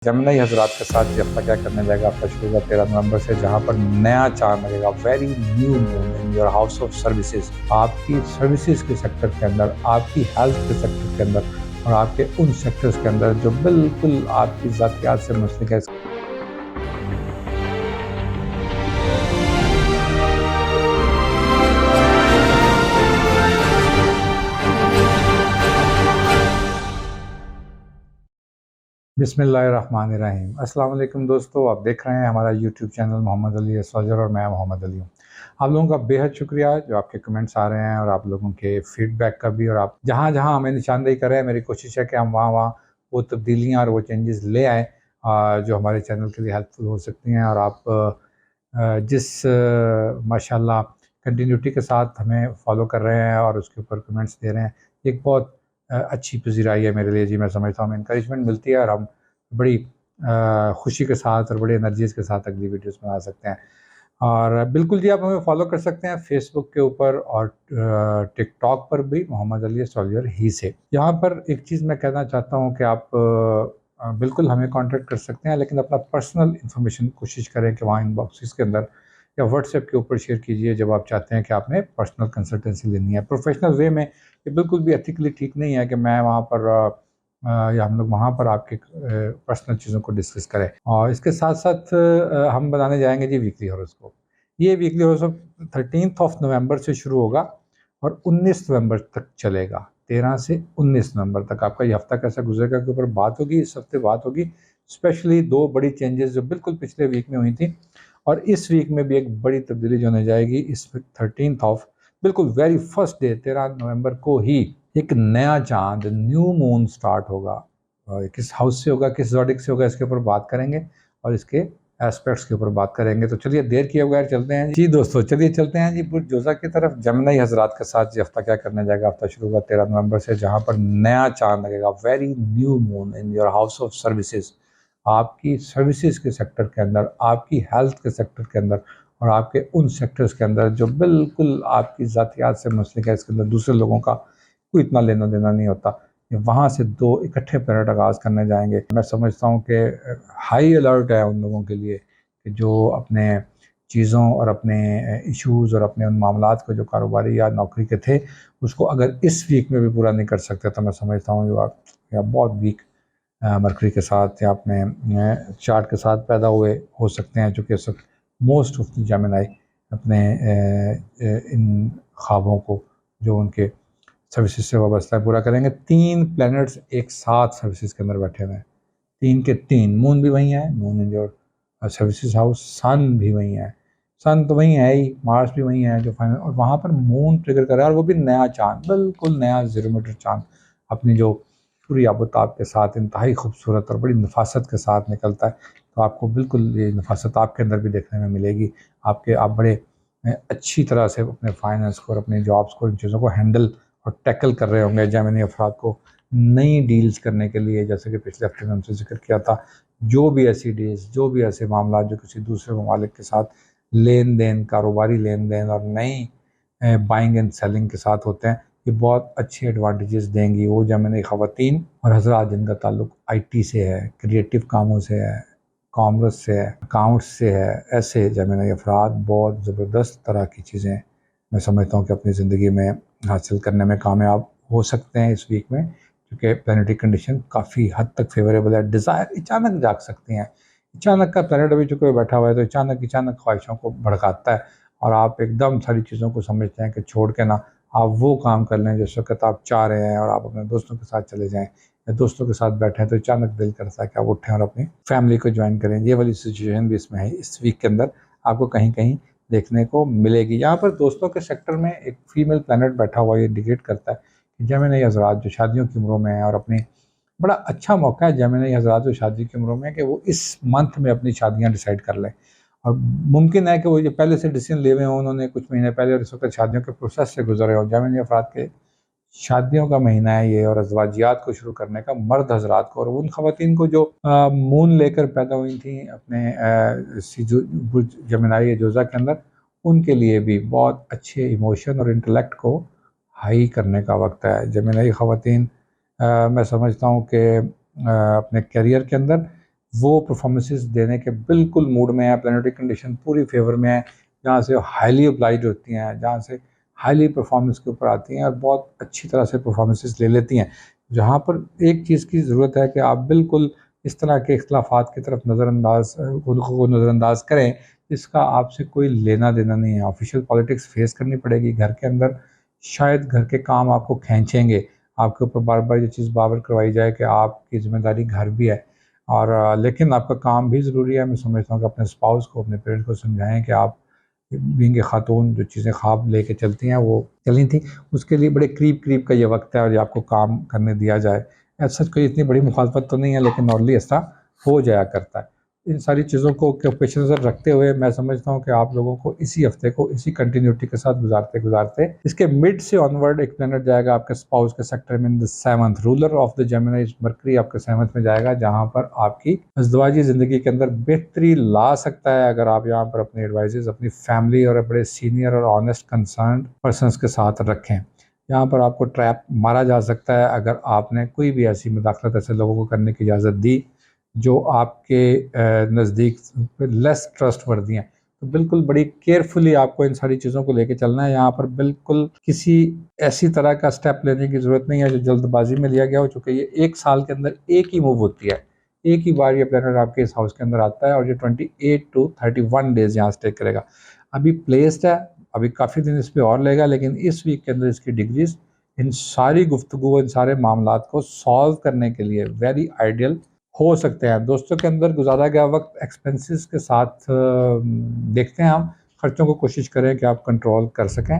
जमुना हजरात के साथ ये हफ्ता क्या करने जाएगा। आपका शुरू होगा 13 नवंबर से, जहां पर नया चांद लगेगा। Very new moon in your house of services. आपकी सर्विसेज के सेक्टर के अंदर, आपकी हेल्थ के सेक्टर के अंदर और आपके उन सेक्टर्स के अंदर जो बिल्कुल आपकी ज़ातियात से मुंसलिक है। बिस्मिल्लाहिर्रहमानिर्रहीम। अस्सलाम वालेकुम दोस्तों, आप देख रहे हैं हमारा YouTube channel Mohammad Ali astrologer और मैं मोहम्मद अली हूँ। आप लोगों का बेहद शुक्रिया जो आपके कमेंट्स आ रहे हैं और आप लोगों के फीडबैक का भी, और आप जहाँ जहाँ हमें निशानदेही कर रहे हैं। मेरी कोशिश है कि हम वहाँ वहाँ वो तब्दीलियाँ और वो चेंजेस ले आएँ जो हमारे चैनल के लिए हेल्पफुल हो सकती हैं। और आप जिस माशाल्लाह कंटिन्यूटी के साथ हमें फॉलो कर रहे हैं और उसके ऊपर कमेंट्स दे रहे हैं, एक बहुत अच्छी पजीराई है मेरे लिए जी। मैं समझता हूँ हमें इंकरेजमेंट मिलती है और हम बड़ी खुशी के साथ और बड़ी एनर्जीज़ के साथ अगली वीडियोस बना सकते हैं। और बिल्कुल जी, आप हमें फॉलो कर सकते हैं फेसबुक के ऊपर और टिकटॉक पर भी मोहम्मद अली एस्ट्रोलॉजर ही से। यहाँ पर एक चीज़ मैं कहना चाहता हूँ कि आप बिल्कुल हमें कांटेक्ट कर सकते हैं, लेकिन अपना पर्सनल इन्फॉर्मेशन कोशिश करें कि वहाँ इनबॉक्सेस के अंदर या व्हाट्सएप के ऊपर शेयर कीजिए जब आप चाहते हैं कि आपने पर्सनल कंसल्टेंसी लेनी है प्रोफेशनल वे में। ये बिल्कुल भी एथिकली ठीक नहीं है कि मैं वहाँ पर या हम लोग वहाँ पर आपके पर्सनल चीज़ों को डिस्कस करें। और इसके साथ साथ हम बनाने जाएंगे जी वीकली हॉरोस्कोप। ये वीकली हॉरोस्कोप 13 नवंबर से शुरू होगा और 19 नवंबर तक चलेगा। 13 से 19 नवंबर तक आपका ये हफ्ता कैसा गुजरेगा के ऊपर बात होगी, इस हफ्ते बात होगी। स्पेशली दो बड़ी चेंजेस जो बिल्कुल पिछले वीक में हुई थी और इस वीक में भी एक बड़ी तब्दीली जो होने जाएगी। इस 13 बिल्कुल वेरी फर्स्ट डे 13 नवंबर को ही एक नया चांद, न्यू मून स्टार्ट होगा। किस हाउस से होगा, किस ज़ोडिक से होगा, इसके ऊपर बात करेंगे और इसके एस्पेक्ट्स के ऊपर बात करेंगे। तो चलिए देर किए बगैर चलते हैं जी दोस्तों, चलिए चलते हैं जी बुर्ज जोजा की तरफ। जमुना हजरात के साथ ये हफ्ता क्या करने जाएगा। हफ्ता शुरू होगा 13 नवंबर से, जहाँ पर नया चांद लगेगा। Very new moon in your house of services. आपकी सर्विसेज के सेक्टर के अंदर, आपकी हेल्थ के सेक्टर के अंदर और आपके उन सेक्टर्स के अंदर जो बिल्कुल आपकी ज़ातियात से मुंसलिक है। इसके अंदर दूसरे लोगों का कोई इतना लेना देना नहीं होता। वहाँ से दो इकट्ठे प्लैनेट आगाज़ करने जाएंगे। मैं समझता हूँ कि हाई अलर्ट है उन लोगों के लिए कि जो अपने चीज़ों और अपने इश्यूज़ और अपने उन मामलात को जो कारोबारी या नौकरी के थे, उसको अगर इस वीक में भी पूरा नहीं कर सकते तो मैं समझता हूँ या बहुत वीक मरकरी के साथ या अपने चार्ट के साथ पैदा हुए हो सकते हैं। चूँकि इस वक्त मोस्ट ऑफ द जेमिनी अपने इन ख्वाबों को जो उनके सर्विसेज से वाबस्ता है पूरा करेंगे। 3 प्लैनेट्स एक साथ सर्विसेज के अंदर बैठे हुए हैं, 3 के 3। मून भी वहीं है, moon in your services house. Sun भी वहीं है, सन तो वहीं है ही। मार्स भी वहीं है जो फाइनल, और वहाँ पर मून ट्रिगर कर रहा है और वो भी नया चांद, बिल्कुल नया 0 मीटर चांद अपनी जो पूरी आबोताब के साथ इंतहाई खूबसूरत और बड़ी नफासत के साथ निकलता है। तो आपको बिल्कुल ये नफासत आपके अंदर भी देखने में मिलेगी। आप बड़े अच्छी तरह से अपने फाइनेंस को और अपने जॉब्स को, इन चीज़ों को हैंडल और टैकल कर रहे होंगे। जेमिनी अफराद को नई डील्स करने के लिए, जैसे कि पिछले हफ्ते में हमसे जिक्र किया था, जो भी ऐसी डील्स, जो भी ऐसे मामला जो किसी दूसरे ममालिक के साथ लेन देन, कारोबारी लेन देन और नई बाइंग एंड सेलिंग के साथ होते हैं, ये बहुत अच्छी एडवांटेजेस देंगी वो जेमिनी ख़वातीन और हजरात जिनका ताल्लुक आईटी से है, क्रिएटिव कामों से है, कॉमर्स से है, अकाउंट्स से है। ऐसे जेमिनी अफराद बहुत ज़बरदस्त तरह की चीज़ें मैं समझता हूँ कि अपनी ज़िंदगी में हासिल करने में कामयाब हो सकते हैं इस वीक में, क्योंकि प्लानिटरी कंडीशन काफ़ी हद तक फेवरेबल है। डिज़ायर अचानक जाग सकती हैं। अचानक का प्लानट अभी चूँकि बैठा हुआ है तो अचानक ख्वाहिशों को भड़काता है और आप एकदम सारी चीज़ों को समझते हैं कि छोड़ के ना आप वो काम कर लें जिस वक़्त आप चाह रहे हैं और आप अपने दोस्तों के साथ चले जाएँ या दोस्तों के साथ बैठे हैं तो अचानक दिल करता है कि आप उठें और अपनी फैमिली को ज्वाइन करें। ये वाली सिचुएशन भी इसमें है, इस वीक के अंदर आपको कहीं-कहीं देखने को मिलेगी। यहाँ पर दोस्तों के सेक्टर में एक फीमेल प्लैनेट बैठा हुआ ये इंडिकेट करता है कि जेमिनी हज़रात जो शादियों की उम्रों में है, और अपनी बड़ा अच्छा मौका है जेमिनी हज़रात जो शादी की उम्रों में, कि वो इस मंथ में अपनी शादियाँ डिसाइड कर लें। और मुमकिन है कि वो जो पहले से डिसीजन लिए हुए हों उन्होंने कुछ महीने पहले और इस वक्त शादियों के प्रोसेस से गुजरे हों। जेमिनी अफराद के शादियों का महीना है ये और अज़वाजियात को शुरू करने का, मर्द हज़रात को और उन ख़वातीन को जो मून लेकर पैदा हुई थी अपने बुर्ज जेमिनी जोज़ा के अंदर, उनके लिए भी बहुत अच्छे इमोशन और इंटेलेक्ट को हाई करने का वक्त है। जेमिनी ख़वातीन मैं समझता हूँ कि अपने करियर के अंदर वो परफॉर्मेंसेस देने के बिल्कुल मूड में है, प्लानिटरी कंडीशन पूरी फेवर में है, जहाँ से हाईली अप्लाइड होती हैं, जहाँ से हाईली परफॉर्मेंस के ऊपर आती हैं और बहुत अच्छी तरह से परफॉर्मेंसेस ले लेती हैं। जहाँ पर एक चीज़ की ज़रूरत है कि आप बिल्कुल इस तरह के इख्तलाफात की तरफ नज़रअंदाज उनको नज़रअंदाज करें जिसका आपसे कोई लेना देना नहीं है। ऑफिशियल पॉलिटिक्स फेस करनी पड़ेगी घर के अंदर, शायद घर के काम आपको खींचेंगे, आपके ऊपर बार बार ये चीज़ बावर करवाई जाए कि आपकी जिम्मेदारी घर भी है और लेकिन आपका काम भी ज़रूरी है। मैं समझता हूँ कि अपने स्पाउस को, अपने पेरेंट्स को समझाएं कि आप बीइंग ए खातून जो चीज़ें ख्वाब लेके चलती हैं वो चली थी, उसके लिए बड़े करीब करीब का ये वक्त है और ये आपको काम करने दिया जाए। ऐसा कोई इतनी बड़ी मुखालफत तो नहीं है, लेकिन नॉर्मली ऐसा हो जाया करता है। इन सारी चीज़ों को के पेश नज़र रखते हुए मैं समझता हूँ कि आप लोगों को इसी हफ्ते को इसी कंटिन्यूटी के साथ गुजारते गुजारते इसके मिड से ऑनवर्ड एक प्लैनेट जाएगा आपके स्पाउस के सेक्टर में in the 7th, ruler of the Gemini mercury आपके 7th में जाएगा, जहाँ पर आपकी अज़दवाजी ज़िंदगी के अंदर बेहतरी ला सकता है अगर आप यहाँ पर अपने एडवाइजेस अपनी फैमिली और बड़े सीनियर और ऑनेस्ट कंसर्न पर्सनस के साथ रखें। यहाँ पर आपको ट्रैप मारा जा सकता है अगर आपने कोई भी ऐसी मुदाखलत ऐसे लोगों को करने की इजाज़त दी जो आपके नज़दीक लेस ट्रस्टवर्दी हैं। तो बिल्कुल बड़ी केयरफुली आपको इन सारी चीज़ों को लेके चलना है। यहाँ पर बिल्कुल किसी ऐसी तरह का स्टेप लेने की ज़रूरत नहीं है जो जल्दबाजी में लिया गया हो, चूँकि ये 1 साल के अंदर एक ही मूव होती है। एक ही बार ये प्लैनेट आपके इस हाउस के अंदर आता है और ये 28 टू 31 डेज़ यहाँ स्टे करेगा। अभी प्लेस्ड है, अभी काफ़ी दिन इस पे और लेगा, लेकिन इस वीक के अंदर इसकी डिग्रीज़ इन सारी गुफ्तगू, इन सारे मामलात को सॉल्व करने के लिए वेरी आइडियल हो सकते हैं। दोस्तों के अंदर गुजारा गया वक्त एक्सपेंसेस के साथ देखते हैं हम, खर्चों को कोशिश करें कि आप कंट्रोल कर सकें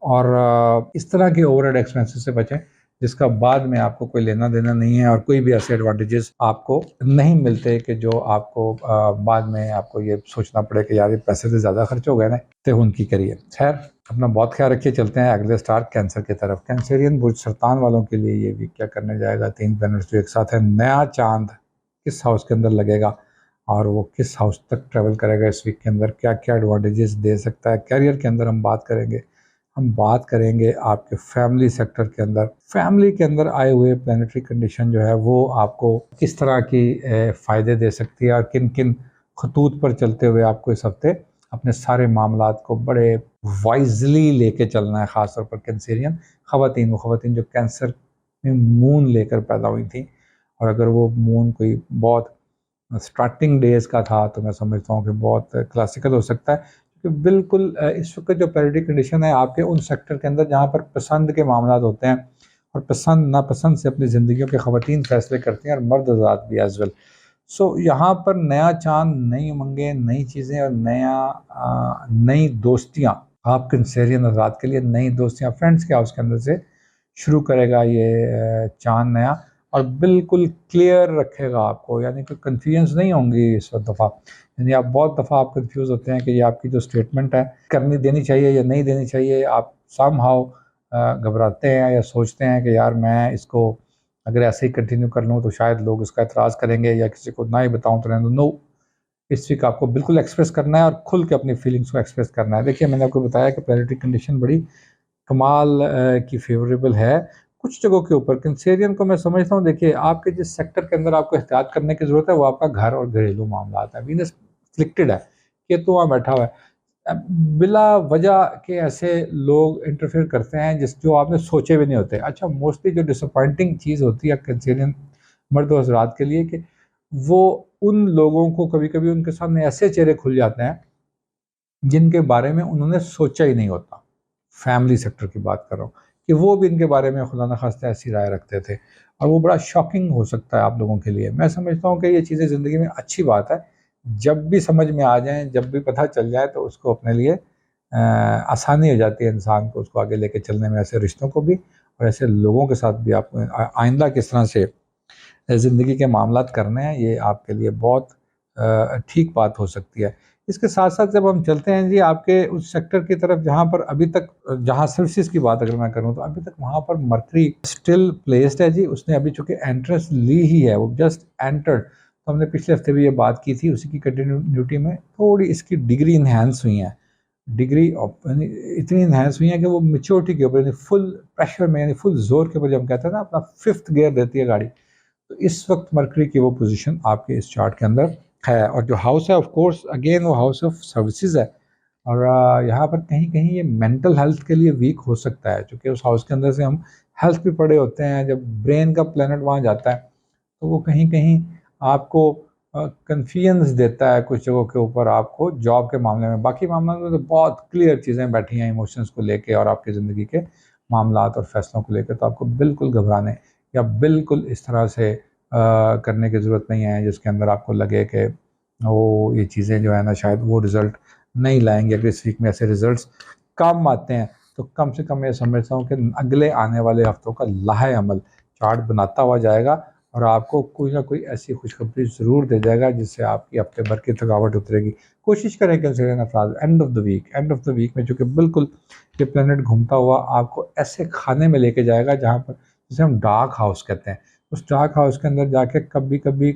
और इस तरह के ओवरहेड एक्सपेंसेस से बचें जिसका बाद में आपको कोई लेना देना नहीं है और कोई भी ऐसे एडवांटेजेस आपको नहीं मिलते कि जो आपको बाद में आपको ये सोचना पड़े कि यार ये पैसे से ज़्यादा खर्च हो गए ना, तो उनकी करिए। खैर, अपना बहुत ख्याल रखिए। चलते हैं अगले स्टार कैंसर की तरफ। कैंसरियन बुर्ज सरतान वालों के लिए ये वीक क्या करने जाएगा। 3 प्लैनेट्स जो एक साथ है। नया चांद किस हाउस के अंदर लगेगा और वो किस हाउस तक ट्रेवल करेगा इस वीक के अंदर, क्या क्या एडवांटेजेस दे सकता है। कैरियर के अंदर हम बात करेंगे आपके फैमिली सेक्टर के अंदर। फैमिली के अंदर आए हुए प्लानिटरी कंडीशन जो है वो आपको किस तरह की फ़ायदे दे सकती है और किन किन खतूत पर चलते हुए आपको इस हफ्ते अपने सारे मामलात को बड़े वाइजली लेके चलना है। ख़ासतौर पर कैंसरियन ख़वातीन, वो ख़वातीन जो कैंसर में मून लेकर पैदा हुई थी और अगर वो मून कोई बहुत स्टार्टिंग डेज़ का था तो मैं समझता हूँ कि बहुत क्लासिकल हो सकता है, क्योंकि बिल्कुल इस वक्त जो पैरिटी कंडीशन है आपके उन सेक्टर के अंदर जहाँ पर पसंद के मामला होते हैं और पसंद नापसंद से अपनी ज़िंदगियों के ख़वातीन फ़ैसले करती हैं और मर्द हज़रात भी एज़ वेल। सो यहाँ पर नया चाँद, नई उमंगें, नई चीज़ें और नई दोस्तियाँ आप कैंसरियन हज़रात के लिए नई दोस्तियाँ फ्रेंड्स के हाउस के अंदर से शुरू करेगा ये चाँद नया और बिल्कुल क्लियर रखेगा आपको, यानी कि कन्फ्यूजन्स नहीं होंगी इस दफ़ा। यानी आप बहुत दफ़ा आप कन्फ्यूज़ होते हैं कि ये आपकी जो स्टेटमेंट है करनी देनी चाहिए या नहीं देनी चाहिए। आप समहाउ घबराते हैं या सोचते हैं कि यार मैं इसको अगर ऐसे ही कंटिन्यू कर लूँ तो शायद लोग इसका एतराज़ करेंगे या किसी को ना ही बताऊँ तो रहने दो। नो, इस वीक आपको बिल्कुल एक्सप्रेस करना है और खुल के अपनी फीलिंग्स को एक्सप्रेस करना है। देखिए, मैंने आपको बताया कि प्लानिटरी कंडीशन बड़ी कमाल की फेवरेबल है कुछ जगहों के ऊपर। कैंसेरियन को मैं समझता हूँ, देखिए आपके जिस सेक्टर के अंदर आपको एहतियात करने की ज़रूरत है वो आपका घर और घरेलू मामलात है। वीनस फ्लिक्टेड है, केतु वहाँ बैठा हुआ है। बिला वजह के ऐसे लोग इंटरफेयर करते हैं जो आपने सोचे भी नहीं होते। अच्छा, मोस्टली जो डिसअपॉइंटिंग चीज़ होती है कैंसेरियन मर्द और हज़रात के लिए कि वो उन लोगों को कभी-कभी उनके सामने ऐसे चेहरे खुल जाते हैं जिनके बारे में उन्होंने सोचा ही नहीं होता। फैमिली सेक्टर की बात कर रहा हूँ कि वो भी इनके बारे में खुदा न खास्ता ऐसी राय रखते थे और वो बड़ा शॉकिंग हो सकता है आप लोगों के लिए। मैं समझता हूँ कि ये चीज़ें ज़िंदगी में अच्छी बात है, जब भी समझ में आ जाएँ, जब भी पता चल जाए तो उसको अपने लिए आसानी हो जाती है इंसान को उसको आगे लेके चलने में, ऐसे रिश्तों को भी और ऐसे लोगों के साथ भी। आप आइंदा किस तरह से ज़िंदगी के मामलात करने हैं, ये आपके लिए बहुत ठीक बात हो सकती है। इसके साथ-साथ जब हम चलते हैं जी आपके उस सेक्टर की तरफ जहाँ पर अभी तक जहाँ सर्विसेज़ की बात अगर मैं करूँ तो अभी तक वहाँ पर मर्करी स्टिल प्लेस्ड है जी। उसने अभी चूँकि एंट्रेंस ली ही है, वो जस्ट एंटर्ड। तो हमने पिछले हफ्ते भी ये बात की थी, उसी की कंटिन्यूटी में थोड़ी इसकी डिग्री एनहांस हुई है। डिग्री यानी इतनी एनहांस हुई है कि वो मैच्योरिटी के ऊपर यानी फुल प्रेशर में यानी फुल ज़ोर के ऊपर जब हम कहते हैं ना अपना 5th गियर देती है गाड़ी, तो इस वक्त मरकरी की वो पोजीशन आपके इस चार्ट के अंदर है। और जो हाउस है ऑफ कोर्स अगेन वो हाउस ऑफ सर्विसेज है, और यहाँ पर कहीं कहीं ये मेंटल हेल्थ के लिए वीक हो सकता है, क्योंकि उस हाउस के अंदर से हम हेल्थ भी पढ़े होते हैं। जब ब्रेन का प्लेनेट वहाँ जाता है तो वो कहीं कहीं आपको कन्फ्यूजन्स देता है कुछ जगहों के ऊपर आपको जॉब के मामले में। बाकी मामलों में तो बहुत क्लियर चीज़ें बैठी हैं इमोशंस को लेके और आपकी ज़िंदगी के मामलात और फैसलों को लेकर, तो आपको बिल्कुल घबराने या बिल्कुल इस तरह से करने की ज़रूरत नहीं है जिसके अंदर आपको लगे कि वो ये चीज़ें जो है ना शायद वो रिज़ल्ट नहीं लाएंगे। अगर इस वीक में ऐसे रिज़ल्ट्स कम आते हैं तो कम से कम मैं समझता हूँ कि अगले आने वाले हफ्तों का लाहे अमल चार्ट बनाता हुआ जाएगा और आपको कोई ना कोई ऐसी खुशखबरी ज़रूर दे जाएगा जिससे आपकी हफ्ते भर की थकावट उतरेगी। कोशिश करें कंसिडर अफराज एंड ऑफ द वीक में, चूँकि बिल्कुल ये प्लेनेट घूमता हुआ आपको ऐसे खाने में लेके जाएगा जहाँ पर जिसे हम डार्क हाउस कहते हैं। उस डार्क हाउस के अंदर जाके कभी कभी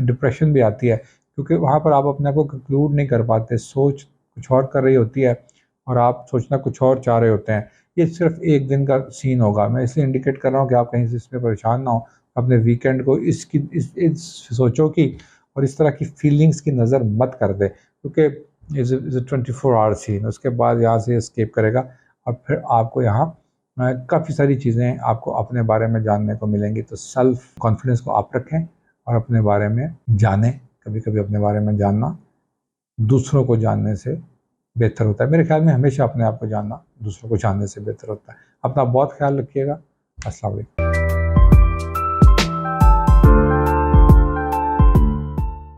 डिप्रेशन भी आती है, क्योंकि वहाँ पर आप अपने आप को कंक्लूड नहीं कर पाते, सोच कुछ और कर रही होती है और आप सोचना कुछ और चाह रहे होते हैं। ये सिर्फ एक दिन का सीन होगा, मैं इसलिए इंडिकेट कर रहा हूँ कि आप कहीं से इसमें परेशान ना हो। अपने वीकेंड को इसकी इस सोचों की और इस तरह की फीलिंग्स की नज़र मत कर दे, क्योंकि इज़ 24 आवर सीन, उसके बाद यहाँ से एस्केप करेगा और फिर आपको यहाँ काफ़ी सारी चीज़ें आपको अपने बारे में जानने को मिलेंगी। तो सेल्फ कॉन्फिडेंस को आप रखें और अपने बारे में जानें। कभी कभी अपने बारे में जानना दूसरों को जानने से बेहतर होता है। मेरे ख्याल में हमेशा अपने आप को जानना दूसरों को जानने से बेहतर होता है। अपना बहुत ख्याल रखिएगा। अस्सलाम वालेकुम।